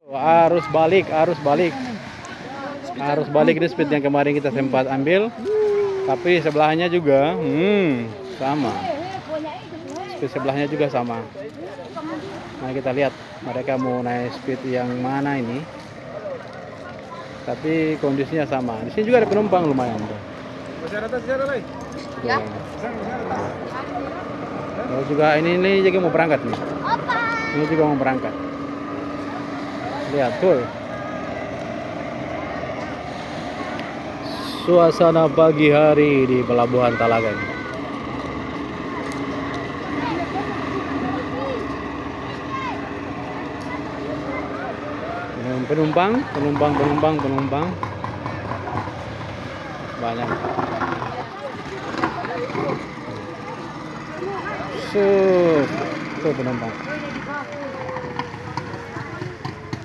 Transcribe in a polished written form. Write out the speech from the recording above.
Arus balik, arus balik. Arus balik ini speed yang kemarin kita sempat ambil. Tapi sebelahnya juga sama. Speed sebelahnya juga sama. Nah, kita lihat mereka mau naik speed yang mana ini. Tapi kondisinya sama. Di sini juga ada penumpang lumayan tuh. Ya. Oh, juga ini juga mau berangkat nih. Ini juga mau berangkat. Lihat tuh. Suasana pagi hari di Pelabuhan Talaga ini. Penumpang banyak. Tuh penumpang.